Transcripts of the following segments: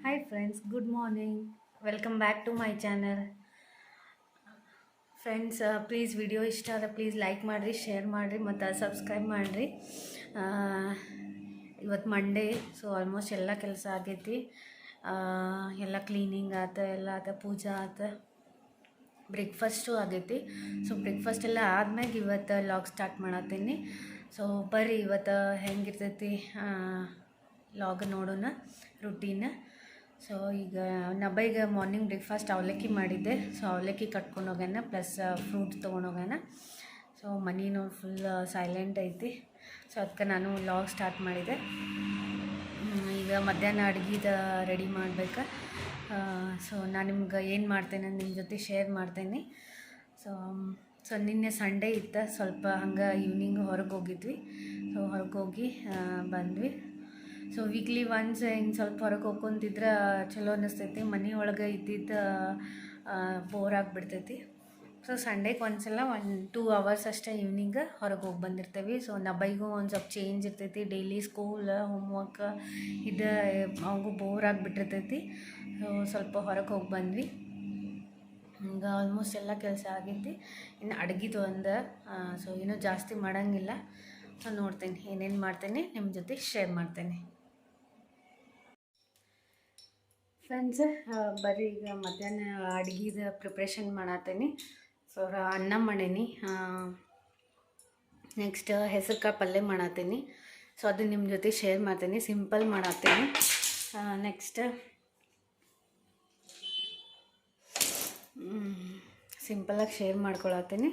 Hi friends, good morning. Welcome back to my channel. Friends please video ಇಷ್ಟ ಆದರೆ please like ಮಾಡಿರಿ, share ಮಾಡಿರಿ ಮತ್ತು ಸಬ್ಸ್ಕ್ರೈಬ್ ಮಾಡಿರಿ. ಇವತ್ತು ಮಂಡೇ, ಸೊ ಆಲ್ಮೋಸ್ಟ್ ಎಲ್ಲ ಕೆಲಸ ಆಗೈತಿ. ಎಲ್ಲ ಕ್ಲೀನಿಂಗ್ ಆತ, ಎಲ್ಲ ಆತ, ಪೂಜಾ ಆತ, ಬ್ರೇಕ್ಫಾಸ್ಟು ಆಗೈತಿ. ಸೊ ಬ್ರೇಕ್ಫಾಸ್ಟ್ ಎಲ್ಲ ಆದ್ಮೇಲೆ ಇವತ್ತು ಲಾಗ್ ಸ್ಟಾರ್ಟ್ ಮಾಡತ್ತೀನಿ. ಸೊ ಬರ್ರಿ ಇವತ್ತು ಹೆಂಗಿರ್ತೈತಿ ಲಾಗ್ ನೋಡೋಣ, ರುಟೀನ್. ಸೊ ಈಗ ನಬೈಗೆ ಮಾರ್ನಿಂಗ್ ಬ್ರೇಕ್ಫಾಸ್ಟ್ ಅವಲಕ್ಕಿ ಮಾಡಿದ್ದೆ. ಸೊ ಅವಲಕ್ಕಿ ಕಟ್ಕೊಂಡು ಹೋಗೋಣ, ಪ್ಲಸ್ ಫ್ರೂಟ್ ತೊಗೊಂಡೋಗೋಣ. ಸೊ ಮನಿನೂ ಫುಲ್ ಸೈಲೆಂಟ್ ಐತಿ. ಸೊ ಅದಕ್ಕೆ ನಾನು ಲಾಗ್ ಸ್ಟಾರ್ಟ್ ಮಾಡಿದೆ. ಈಗ ಮಧ್ಯಾಹ್ನ ಅಡುಗೆದ ರೆಡಿ ಮಾಡ್ಬೇಕು. ಸೊ ನಾನು ನಿಮ್ಗೆ ಏನು ಮಾಡ್ತೇನೆ ನಿಮ್ಮ ಜೊತೆ ಶೇರ್ ಮಾಡ್ತೇನೆ. ಸೊ ನಿನ್ನೆ ಸಂಡೇ ಇತ್ತು, ಸ್ವಲ್ಪ ಹಂಗೆ ಈವ್ನಿಂಗ್ ಹೊರಗೆ ಹೋಗಿದ್ವಿ. ಸೊ ಹೊರಗೆ ಹೋಗಿ ಬಂದ್ವಿ. ಸೊ ವೀಕ್ಲಿ ಒನ್ಸ್ ಹಿಂಗೆ ಸ್ವಲ್ಪ ಹೊರಗೆ ಹೋಗ್ಕೊಂತಿದ್ರೆ ಚಲೋ ಅನ್ನಿಸ್ತೈತಿ. ಮನೆ ಒಳಗೆ ಇದ್ದಿದ್ದು ಬೋರ್ ಆಗಿಬಿಡ್ತೈತಿ. ಸೊ ಸಂಡೇಗೆ ಒಂದ್ಸಲ 1-2 ಅವರ್ಸ್ ಅಷ್ಟೇ ಈವ್ನಿಂಗ್ ಹೊರಗೆ ಹೋಗಿ ಬಂದಿರ್ತೀವಿ. ಸೊ ನಬೈಗೂ ಒಂದು ಸ್ವಲ್ಪ ಚೇಂಜ್ ಇರ್ತೈತಿ. ಡೈಲಿ ಸ್ಕೂಲ್ ಹೋಮ್ವರ್ಕ್ ಇದು ಅವಾಗೂ ಬೋರ್ ಆಗಿಬಿಟ್ಟಿರ್ತೈತಿ. ಸೊ ಸ್ವಲ್ಪ ಹೊರಗೆ ಹೋಗಿ ಬಂದ್ವಿ. ಈಗ ಆಲ್ಮೋಸ್ಟ್ ಎಲ್ಲ ಕೆಲಸ ಆಗೈತಿ. ಇನ್ನು ಅಡುಗೆದು ಒಂದು ಸೊ ಏನೂ ಜಾಸ್ತಿ ಮಾಡೋಂಗಿಲ್ಲ. ಸೊ ನೋಡ್ತೇನೆ ಏನೇನು ಮಾಡ್ತೇನೆ, ನಿಮ್ಮ ಜೊತೆ ಶೇರ್ ಮಾಡ್ತೇನೆ. ಫ್ರೆಂಡ್ಸ್ ಬರ್ರಿ ಈಗ ಮಧ್ಯಾಹ್ನ ಅಡುಗೆದು ಪ್ರಿಪ್ರೇಷನ್ ಮಾಡತ್ತೀನಿ. ಸೊ ಅನ್ನ ಮಾಡೀನಿ, ನೆಕ್ಸ್ಟ್ ಹೆಸರು ಕಾಳು ಪಲ್ಯ ಮಾಡತ್ತೀನಿ. ಸೊ ಅದು ನಿಮ್ಮ ಜೊತೆ ಶೇರ್ ಮಾಡ್ತೀನಿ, ಸಿಂಪಲ್ ಮಾಡತ್ತೀನಿ. ನೆಕ್ಸ್ಟ್ ಸಿಂಪಲಾಗಿ ಶೇರ್ ಮಾಡ್ಕೊಳತ್ತೀನಿ.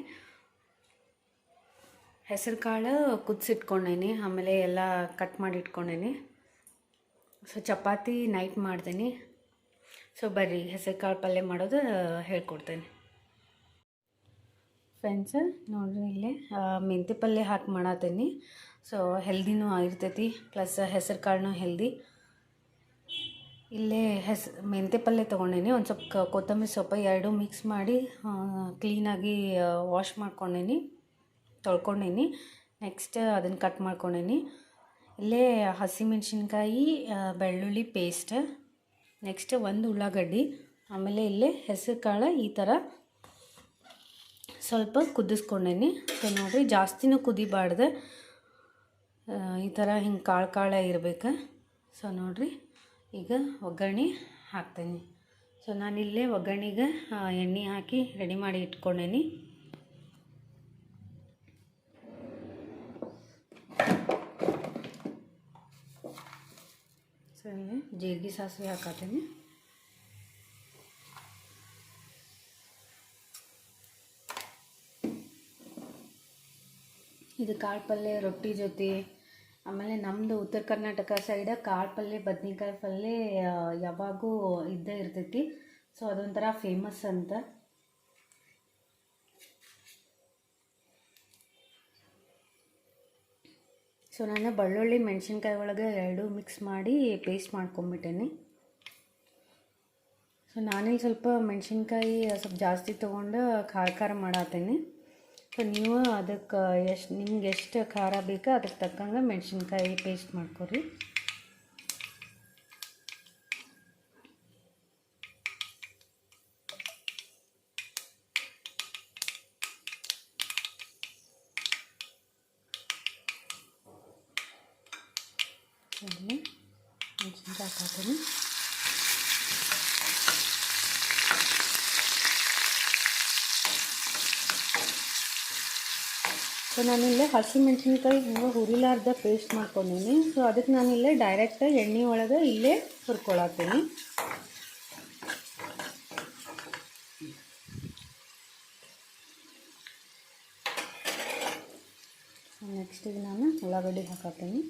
ಹೆಸರು ಕಾಳು ಕುದಿಸಿಟ್ಕೊಂಡೇನಿ, ಆಮೇಲೆ ಎಲ್ಲ ಕಟ್ ಮಾಡಿ ಇಟ್ಕೊಂಡೇನಿ. ಸೊ ಚಪಾತಿ ನೈಟ್ ಮಾಡ್ತೀನಿ. ಸೊ ಬರ್ರಿ ಹೆಸರು ಕಾಳು ಪಲ್ಯ ಮಾಡೋದು ಹೇಳ್ಕೊಡ್ತೇನೆ. ಫ್ರೆಂಡ್ಸ್ ನೋಡಿರಿ, ಇಲ್ಲೇ ಮೆಂತ್ಯ ಪಲ್ಯ ಹಾಕಿ ಮಾಡತ್ತೀನಿ. ಸೊ ಹೆಲ್ದಿನೂ ಆಗಿರ್ತೈತಿ, ಪ್ಲಸ್ ಹೆಸರು ಕಾಳನ್ನೂ ಹೆಲ್ದಿ. ಇಲ್ಲೇ ಮೆಂತ್ಯ ಪಲ್ಯ ತೊಗೊಂಡೇನಿ, ಒಂದು ಸ್ವಲ್ಪ ಕೊತ್ತಂಬರಿ ಸೊಪ್ಪು ಎರಡೂ ಮಿಕ್ಸ್ ಮಾಡಿ ಕ್ಲೀನಾಗಿ ವಾಶ್ ಮಾಡ್ಕೊಂಡೇನಿ, ತೊಳ್ಕೊಂಡೇನಿ. ನೆಕ್ಸ್ಟ್ ಅದನ್ನು ಕಟ್ ಮಾಡ್ಕೊಂಡೇನಿ. ಇಲ್ಲೇ ಹಸಿಮೆಣ್ಸಿನ್ಕಾಯಿ, ಬೆಳ್ಳುಳ್ಳಿ ಪೇಸ್ಟ್, ನೆಕ್ಸ್ಟ್ ಒಂದು ಉಳ್ಳಾಗಡ್ಡಿ, ಆಮೇಲೆ ಇಲ್ಲೇ ಹೆಸರು ಕಾಳು ಈ ಥರ ಸ್ವಲ್ಪ ಕುದಿಸ್ಕೊಂಡೇನಿ. ಸೊ ನೋಡಿರಿ, ಜಾಸ್ತಿನೂ ಕುದಿಬಾರ್ದು, ಈ ಥರ ಹಿಂಗೆ ಕಾಳು ಇರಬೇಕು. ಸೊ ನೋಡಿರಿ, ಈಗ ಒಗ್ಗರಣೆ ಹಾಕ್ತೀನಿ. ಸೊ ನಾನಿಲ್ಲೇ ಒಗ್ಗರಣೆಗೆ ಎಣ್ಣೆ ಹಾಕಿ ರೆಡಿ ಮಾಡಿ ಇಟ್ಕೊಂಡೇನಿ. ಸೊ ಇಲ್ಲಿ ಜೀರಿಗೆ ಸಾಸಿವೆ ಹಾಕತ್ತೀನಿ. ಇದು ಕಾಳು ಪಲ್ಯ ರೊಟ್ಟಿ ಜೊತೆ, ಆಮೇಲೆ ನಮ್ಮದು ಉತ್ತರ ಕರ್ನಾಟಕ ಸೈಡ ಕಾಳು ಪಲ್ಯ ಬದ್ನಿಕಾಯಿ ಪಲ್ಯ ಯಾವಾಗೂ ಇದ್ದೇ ಇರ್ತೈತಿ. ಸೊ ಅದೊಂಥರ ಫೇಮಸ್ ಅಂತ. ಸೊ ನಾನು ಬೆಳ್ಳುಳ್ಳಿ ಮೆಣಸಿನ್ಕಾಯಿ ಒಳಗೆ ಎರಡೂ ಮಿಕ್ಸ್ ಮಾಡಿ ಪೇಸ್ಟ್ ಮಾಡ್ಕೊಂಬಿಟ್ಟೇನೆ. ಸೊ ನಾನಿಲ್ಲಿ ಸ್ವಲ್ಪ ಮೆಣಸಿನ್ಕಾಯಿ ಸ್ವಲ್ಪ ಜಾಸ್ತಿ ತೊಗೊಂಡು ಖಾರ ಮಾಡತ್ತೇನೆ. ಸೊ ನೀವು ಅದಕ್ಕೆ ನಿಮ್ಗೆ ಎಷ್ಟು ಖಾರ ಬೇಕೋ ಅದಕ್ಕೆ ತಕ್ಕಂಗೆ ಮೆಣಸಿನ್ಕಾಯಿ ಪೇಸ್ಟ್ ಮಾಡ್ಕೊರಿ. ಮೆಣಸಿನ್ಕಾಯಿ ಹಾಕ್ತೀನಿ. ಸೊ ನಾನಿಲ್ಲೇ ಹಸಿಮೆಣ್ಸಿನ್ಕಾಯಿ ಹಿಂಗೆ ಹುರಿಲಾರ್ದ ಪೇಸ್ಟ್ ಮಾಡ್ಕೊಂಡೀನಿ. ಸೊ ಅದಕ್ಕೆ ನಾನಿಲ್ಲೇ ಡೈರೆಕ್ಟ್ ಎಣ್ಣೆ ಒಳಗೆ ಇಲ್ಲೇ ಹುರ್ಕೊಳತ್ತೀನಿ. ನೆಕ್ಸ್ಟ್ ಈಗ ನಾನು ಉಳ್ಳಾಗಡ್ಡಿ ಹಾಕತ್ತೀನಿ.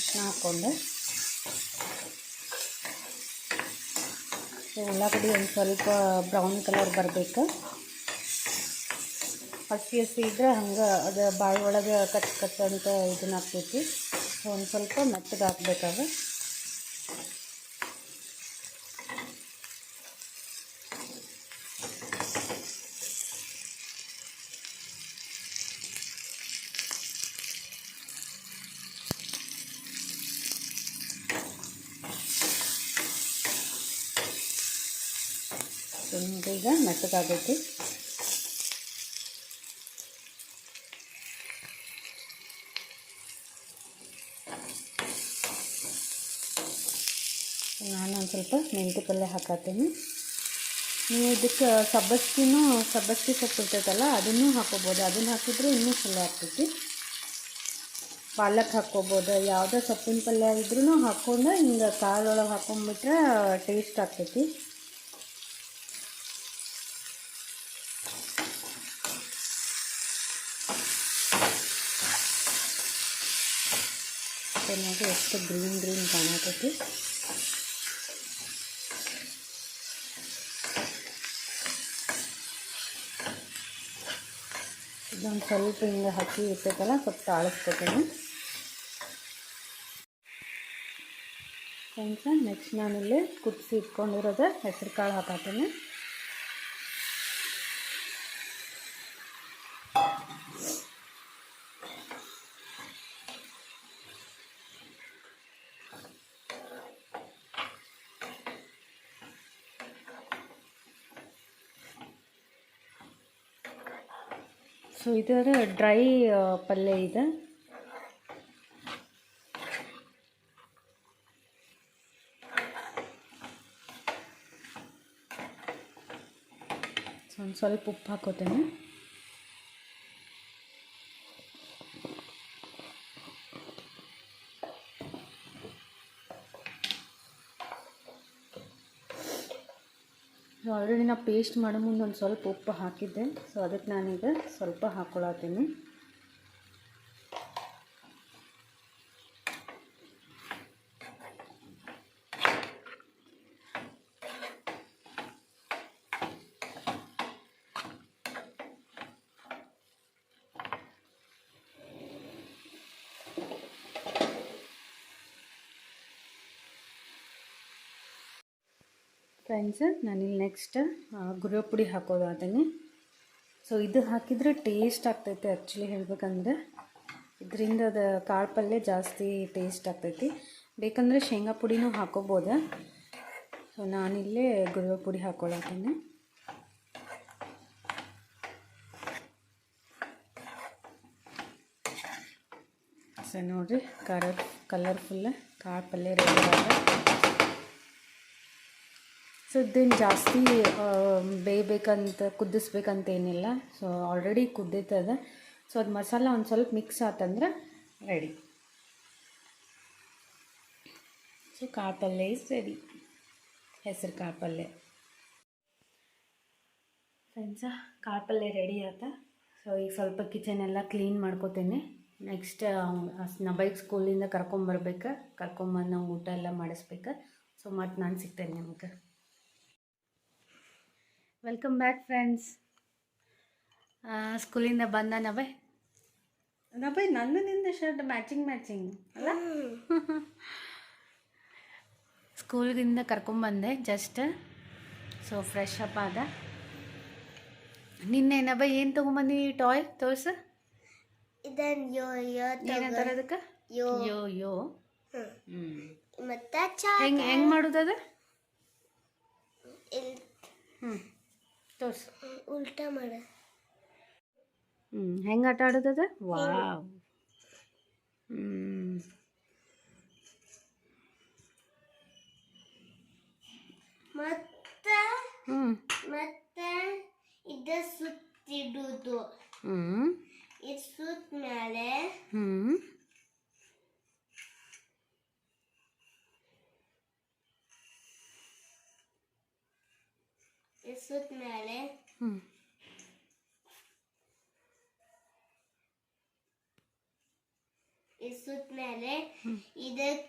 ಅರಿಶಿನ ಹಾಕ್ಕೊಂಡೆ. ಉಳ್ಳಾಗಡ್ಡಿ ಒಂದು ಸ್ವಲ್ಪ ಬ್ರೌನ್ ಕಲರ್ ಬರಬೇಕು. ಹಸಿ ಇದ್ದರೆ ಹಂಗೆ ಅದು ಬಾಯಿ ಒಳಗೆ ಕಟ್ ಅಂತ ಇದನ್ನ ಹಾಕ್ತೈತಿ. ಒಂದು ಸ್ವಲ್ಪ ಮೆತ್ತಗೆ ಹಾಕ್ಬೇಕಾಗ. ಈಗ ಮೆತ್ತಗಾಗೈತಿ. ನಾನು ಒಂದು ಸ್ವಲ್ಪ ಮೆಂತ್ಯ ಪಲ್ಯ ಹಾಕತ್ತೀನಿ. ನೀವು ಇದಕ್ಕೆ ಸಬ್ಬಸ್ಗಿ ಸೊಪ್ಪು ಇರ್ತೈತಲ್ಲ ಅದನ್ನು ಹಾಕೋಬೋದು. ಅದನ್ನು ಹಾಕಿದ್ರೆ ಇನ್ನೂ ಚಲೋ ಆಗ್ತೈತಿ. ಪಾಲಕ್ ಹಾಕ್ಕೋಬೋದು. ಯಾವುದೇ ಸೊಪ್ಪಿನ ಪಲ್ಯ ಇದ್ರೂ ಹಾಕ್ಕೊಂಡು ಹಿಂಗೆ ಕಾಳೊಳಗೆ ಹಾಕೊಂಡ್ಬಿಟ್ರೆ ಟೇಸ್ಟ್ ಆಗ್ತೈತಿ. ನೋಡಿ ಎಷ್ಟು ಗ್ರೀನ್ ಕಾಣತೈತಿ. ಇದೊಂದು ಸ್ವಲ್ಪ ಹಿಂಗೆ ಹಸಿ ಇರ್ತೈತಲ್ಲ ಸ್ವಲ್ಪ ತಾಳಿಸ್ಕೊತೀನಿ. ಫ್ರೆಂಡ್ಸ್, ನೆಕ್ಸ್ಟ್ ನಾನಿಲ್ಲಿ ಕುದಿಸಿ ಇಟ್ಕೊಂಡಿರೋದು ಹೆಸರು ಕಾಳು ಹಾಕತ್ತೀನಿ. ಸೊ ಇದರ ಡ್ರೈ ಪಲ್ಯ ಇದೆ. ಒಂದು ಸ್ವಲ್ಪ ಉಪ್ಪು ಹಾಕೋತೇನೆ. ಸೊ ಆಲ್ರೆಡಿ ನಾವು ಪೇಸ್ಟ್ ಮಾಡೋ ಮುಂದೆ ಒಂದು ಸ್ವಲ್ಪ ಉಪ್ಪು ಹಾಕಿದ್ದೆ. ಸೊ ಅದಕ್ಕೆ ನಾನೀಗ ಸ್ವಲ್ಪ ಹಾಕ್ಕೊಳತ್ತೀನಿ. ಫ್ರೆಂಡ್ಸ್, ನಾನಿಲ್ಲಿ ನೆಕ್ಸ್ಟ್ ಗುರೆವ್ ಪುಡಿ ಹಾಕೋದು ಅದನ್ನೇ. ಸೊ ಇದು ಹಾಕಿದರೆ ಟೇಸ್ಟ್ ಆಗ್ತೈತೆ. ಆ್ಯಕ್ಚುಲಿ ಹೇಳ್ಬೇಕಂದ್ರೆ ಇದರಿಂದ ಅದು ಕಾಳು ಪಲ್ಯ ಜಾಸ್ತಿ ಟೇಸ್ಟ್ ಆಗ್ತೈತಿ. ಬೇಕಂದರೆ ಶೇಂಗಾ ಪುಡಿನೂ ಹಾಕೋಬೋದು. ಸೊ ನಾನಿಲ್ಲೇ ಗುರೆವ್ ಪುಡಿ ಹಾಕ್ಕೊಳತ್ತೀನಿ. ಸೊ ನೋಡಿರಿ ಕಲರ್ಫುಲ್ಲ ಕಾಳು ಪಲ್ಯ ರೆಡಿ ಆಗಿದೆ. ಸೊ ಇದೇನು ಜಾಸ್ತಿ ಬೇಯಬೇಕಂತ ಕುದಿಸ್ಬೇಕಂತ ಏನಿಲ್ಲ. So already ಕುದ್ದೈತದ. ಸೊ ಅದು ಮಸಾಲ ಒಂದು ಸ್ವಲ್ಪ ಮಿಕ್ಸ್ ಆತಂದ್ರೆ ರೆಡಿ. ಸೊ ಕಾಳು ಪಲ್ಯ ಇಸ್ ರೆಡಿ. ಹೆಸರು ಕಾಳು ಪಲ್ಯ. ಫ್ರೆಂಡ್ಸ, ಕಾಳು ಪಲ್ಯ ರೆಡಿ ಆತ. ಸೊ ಈಗ ಸ್ವಲ್ಪ ಕಿಚನ್ ಎಲ್ಲ ಕ್ಲೀನ್ ಮಾಡ್ಕೋತೇನೆ. ನೆಕ್ಸ್ಟ್ ನಬೈಗೆ ಸ್ಕೂಲಿಂದ ಕರ್ಕೊಂಬಂದು ನಾವು ಊಟ ಎಲ್ಲ ಮಾಡಿಸ್ಬೇಕು. ಸೊ ಮತ್ತು ನಾನು ಸಿಗ್ತೇನೆ ನಿಮ್ಗೆ. Welcome back friends. ಸ್ಕೂಲಿಂದ ಬಂದ ನಬೈ ನಿಂದ ಶರ್ಟ್ ಮ್ಯಾಚಿಂಗ್ ಅಲ್ಲ. ಸ್ಕೂಲಿಂದ ಕರ್ಕೊಂಬಂದೆ ಜಸ್ಟ್. ಸೊ ಫ್ರೆಶ್ ಅಪ್ ಆದ. ನಿನ್ನೆ ನಬೈ ಏನು ತೊಗೊಂಬಂದಿ? ಟಾಯ್ ತೋರ್ಸು. ಏನಂತಾರ ಅದಕ್ಕೆ? ಯೋ. ಹೆಂಗೆ ಮಾಡೋದದ? ತೋರ್ಸು. ಉಲ್ಟಾ ಮಾಡ. ಹೆಂಗೆ ಆಟ ಆಡೋದದ? ವಾವ್. ಮತ್ತೆ ಇದು ಸುತ್ತಿಡುದು. ಇದು ಸುತ್ತ ಮೇಲೆ ಸುತ್ತ ಮೇಲೆ ಸುತ್ತಮೇಲೆ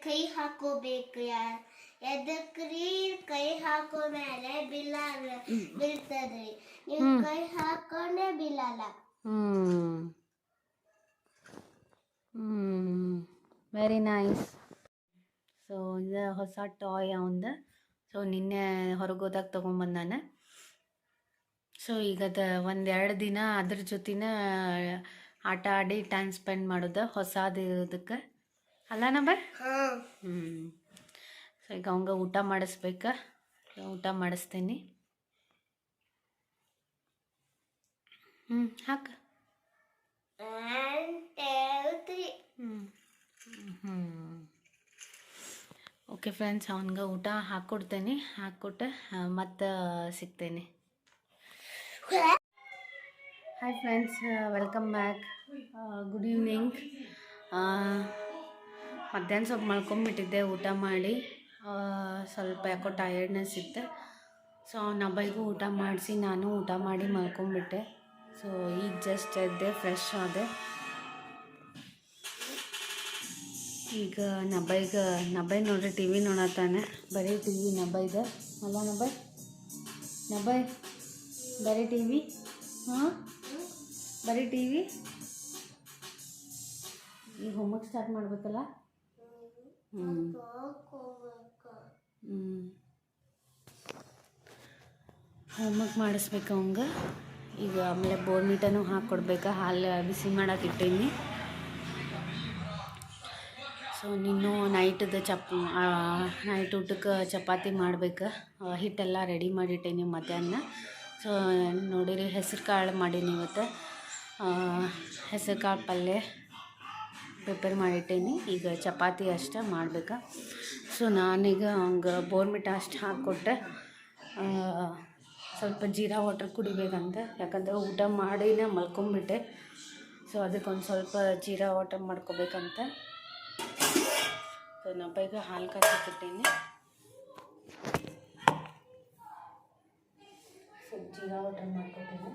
ಕೈ ಹಾಕೋಬೇಕು. ಎದಕ್ರಿ ಕೈ ಹಾಕೋ ಮೇಲೆ ಬೀಳ್ತದ್ರಿ. ನೀವು ಕೈ ಹಾಕೊಂಡೆ ಬೀಳಲ್ಲ. Very nice. ಸೊ ಇದು ಹೊಸ ಟಾಯ್ ಅವಂದು. ಸೊ ನಿನ್ನೆ ಹೊರಗೋದಾಗ ತೊಗೊಂಬಂದಾನೆ. ಸೊ ಈಗದ ಒಂದೆರಡು ದಿನ ಅದ್ರ ಜೊತೆನ ಆಟ ಆಡಿ ಟೈಮ್ ಸ್ಪೆಂಡ್ ಮಾಡೋದು ಹೊಸದು ಇರೋದಕ್ಕೆ ಅಲ್ಲ ಬ. ಸೊ ಈಗ ಅವಂಗ ಊಟ ಮಾಡಿಸ್ಬೇಕ. ಊಟ ಮಾಡಿಸ್ತೀನಿ. ಹಾಕ. ಓಕೆ ಫ್ರೆಂಡ್ಸ್, ಅವನಿಗೆ ಊಟ ಹಾಕ್ಕೊಡ್ತೇನೆ. ಹಾಕ್ಕೊಟ್ಟು ಮತ್ತೆ ಸಿಗ್ತೇನೆ. Hi friends, welcome back. Good evening. ಮಧ್ಯಾಹ್ನ ಸ್ವಲ್ಪ ಮಲ್ಕೊಂಬಿಟ್ಟಿದ್ದೆ ಊಟ ಮಾಡಿ. ಸ್ವಲ್ಪ ಯಾಕೋ ಟಯರ್ಡ್ನೆಸ್ ಇತ್ತು. ಸೊ ಅವನ ಅಬ್ಬಾಯಿಗೂ ಊಟ ಮಾಡಿಸಿ ನಾನು ಊಟ ಮಾಡಿ ಮಲ್ಕೊಂಬಿಟ್ಟೆ. ಸೊ ಈಗ ಜಸ್ಟ್ ಎದ್ದೆ, ಫ್ರೆಶ್ ಆದೆ. ಈಗ ನಬ್ಬೈ ನೋಡ್ರಿ ಟಿ ವಿ ನೋಡತ್ತಾನೆ. ಬರೀ ಟಿ ವಿ ನಬ್ಬೈದೆ ಅಲ್ಲ ನಬ್ಬೈ ಬರೀ ಟಿ ವಿ. ಬರೀ ಟಿ ವಿ. ಈಗ ಹೋಮ್ವರ್ಕ್ ಸ್ಟಾರ್ಟ್ ಮಾಡಬೇಕಲ್ಲ. ಹೋಮ್ವರ್ಕ್ ಮಾಡಿಸ್ಬೇಕು ಅವಂಗೆ. ಈಗ ಆಮೇಲೆ ಬೋರ್ಮಿಟನೂ ಹಾಕ್ಕೊಡ್ಬೇಕು. ಹಾಲು ಬಿಸಿ ಮಾಡಕ್ಕೆ ಇಟ್ಟೀನಿ. ಸೊ ನೀನು ನೈಟ್ ಊಟಕ್ಕೆ ಚಪಾತಿ ಮಾಡ್ಬೇಕು. ಹಿಟ್ಟೆಲ್ಲ ರೆಡಿ ಮಾಡಿಟ್ಟೇನಿ ಮಧ್ಯಾಹ್ನ. ಸೊ ನೋಡಿರಿ, ಹೆಸರು ಕಾಳು ಮಾಡೀನಿ ಇವತ್ತು. ಹೆಸರು ಕಾಳು ಪಲ್ಯ ಪ್ರಿಪೇರ್ ಮಾಡಿಟ್ಟೇನಿ. ಈಗ ಚಪಾತಿ ಅಷ್ಟೇ ಮಾಡ್ಬೇಕು. ಸೊ ನಾನೀಗ ಹಂಗೆ ಬೋರ್ಮಿಟ ಅಷ್ಟು ಹಾಕ್ಕೊಟ್ಟೆ. ಸ್ವಲ್ಪ ಜೀರಾ ವಾಟರ್ ಕುಡಿಬೇಕಂತ, ಯಾಕಂದರೆ ಊಟ ಮಾಡಿನೇ ಮಲ್ಕೊಂಬಿಟ್ಟೆ. ಸೊ ಅದಕ್ಕೊಂದು ಸ್ವಲ್ಪ ಜೀರಾ ವಾಟರ್ ಮಾಡ್ಕೋಬೇಕಂತ. ಸೊ ನಬ್ಬೈಗೆ ಹಾಲು ಕಾಯಿಸಿಟ್ಟಿದ್ದೀನಿ. ಸ್ವಲ್ಪ ಜೀರಾ ವಾಟರ್ ಮಾಡ್ಕೊತೀನಿ.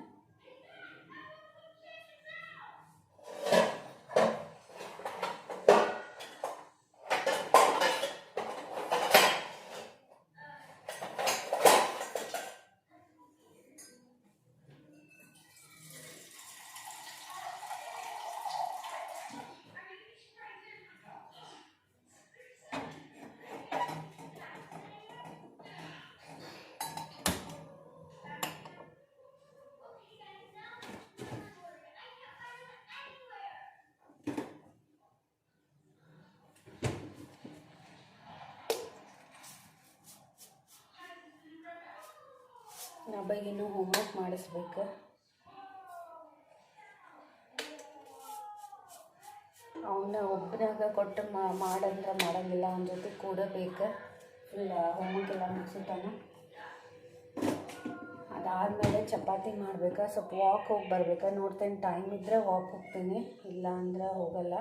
ನಬ್ಬೈಗಿನ್ನೂ ಹೋಮ್ವರ್ಕ್ ಮಾಡಿಸ್ಬೇಕು. ಅವನ್ನ ಒಬ್ಬನಾಗ ಕೊಟ್ಟು ಮಾಡಂದ್ರೆ ಮಾಡೋಂಗಿಲ್ಲ. ಅವನ ಜೊತೆ ಕೂಡಬೇಕು. ಫುಲ್ ಹೋಮ್ವರ್ಕ್ ಎಲ್ಲ ಮುಗಿಸಿದ್ದಾನೆ. ಅದಾದಮೇಲೆ ಚಪಾತಿ ಮಾಡ್ಬೇಕು. ಸ್ವಲ್ಪ ವಾಕ್ ಹೋಗಿ ಬರ್ಬೇಕು. ನೋಡ್ತೇನೆ, ಟೈಮ್ ಇದ್ದರೆ ವಾಕ್ ಹೋಗ್ತೀನಿ, ಇಲ್ಲ ಅಂದ್ರೆ ಹೋಗಲ್ಲ.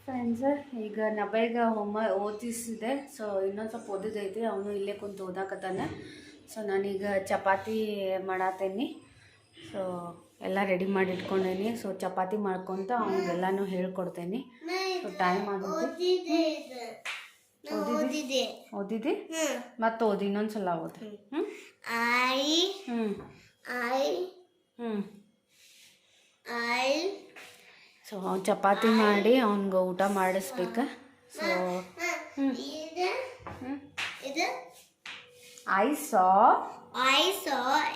ಫ್ರೆಂಡ್ಸ್, ಈಗ ನಬ್ಬೈಗ ಓದಿಸಿದೆ. ಸೊ ಇನ್ನೊಂದು ಸ್ವಲ್ಪ ಓದಿದೈತಿ. ಅವನು ಇಲ್ಲೇ ಕುಂತು ಓದಾಕತ್ತಾನೆ. ಸೊ ನಾನೀಗ ಚಪಾತಿ ಮಾಡತ್ತೇನಿ. ಸೊ ಎಲ್ಲ ರೆಡಿ ಮಾಡಿ ಇಟ್ಕೊಂಡೇನಿ. ಸೊ ಚಪಾತಿ ಮಾಡ್ಕೊತ ಅವನಿಗೆಲ್ಲನೂ ಹೇಳ್ಕೊಡ್ತೇನೆ. ಸೊ ಟೈಮ್ ಆಗುತ್ತೆ. ಓದಿದ್ದಿ ಮತ್ತೆ ಓದಿ, ಇನ್ನೊಂದ್ಸಲ ಓದಿ. ಸೊ ಅವ್ನು ಚಪಾತಿ ಮಾಡಿ ಅವ್ನಿಗೆ ಊಟ ಮಾಡಿಸ್ಬೇಕು. So I saw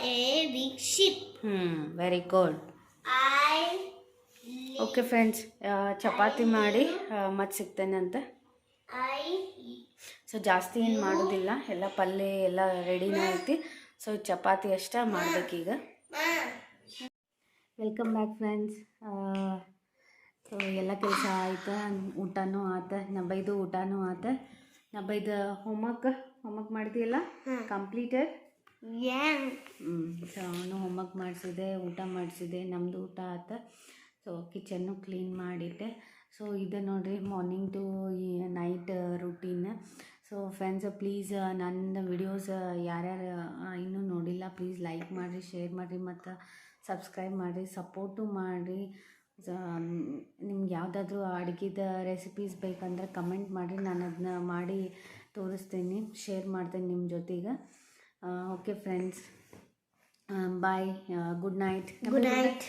a big ship. Very good. Okay friends, chapati ಮಾಡಿ ಮತ್ತೆ ಸಿಗ್ತೇನೆ ಅಂತ. ಸೊ ಜಾಸ್ತಿ ಏನು ಮಾಡೋದಿಲ್ಲ, ಎಲ್ಲ ಪಲ್ಯ ಎಲ್ಲ ರೆಡಿನೇ ಐತಿ. ಸೊ ಚಪಾತಿ ಅಷ್ಟೇ ಮಾಡ್ಬೇಕೀಗ. Welcome back friends. ಸೊ ಎಲ್ಲ ಕೆಲಸ ಆಯ್ತು, ಊಟನೂ ಆತ, ನಬ್ಬೈದು ಊಟನೂ ಆತ. ನಬ್ಬೈದು ಹೋಮ್ವರ್ಕ್ ಮಾಡಿದೆಯಲ್ಲ, ಕಂಪ್ಲೀಟೆಡ್. ಸೊ ಅವನು ಹೋಮ್ವರ್ಕ್ ಮಾಡಿಸಿದೆ, ಊಟ ಮಾಡಿಸಿದೆ, ನಮ್ಮದು ಊಟ ಆತ. ಸೊ ಕಿಚನ್ನು ಕ್ಲೀನ್ ಮಾಡಿಟ್ಟೆ. ಸೊ ಇದು ನೋಡಿರಿ morning to night routine. So so friends please ನನ್ನ ವಿಡಿಯೋಸ್ ಯಾರ್ಯಾರು ಇನ್ನೂ ನೋಡಿಲ್ಲ ಪ್ಲೀಸ್ ಲೈಕ್ ಮಾಡಿರಿ, ಶೇರ್ ಮಾಡಿರಿ ಮತ್ತು ಸಬ್ಸ್ಕ್ರೈಬ್ ಮಾಡಿರಿ, ಸಪೋರ್ಟು ಮಾಡಿರಿ. ನಿಮ್ಗೆ ಯಾವುದಾದ್ರೂ ಅಡುಗೆದ ರೆಸಿಪೀಸ್ ಬೇಕಂದ್ರೆ ಕಮೆಂಟ್ ಮಾಡಿರಿ, ನಾನು ಅದನ್ನ ಮಾಡಿ ತೋರಿಸ್ತೀನಿ, ಶೇರ್ ಮಾಡ್ತೀನಿ ನಿಮ್ಮ ಜೊತೆಗೆ. ಓಕೆ ಫ್ರೆಂಡ್ಸ್, ಬಾಯ್, ಗುಡ್ ನೈಟ್. Good night.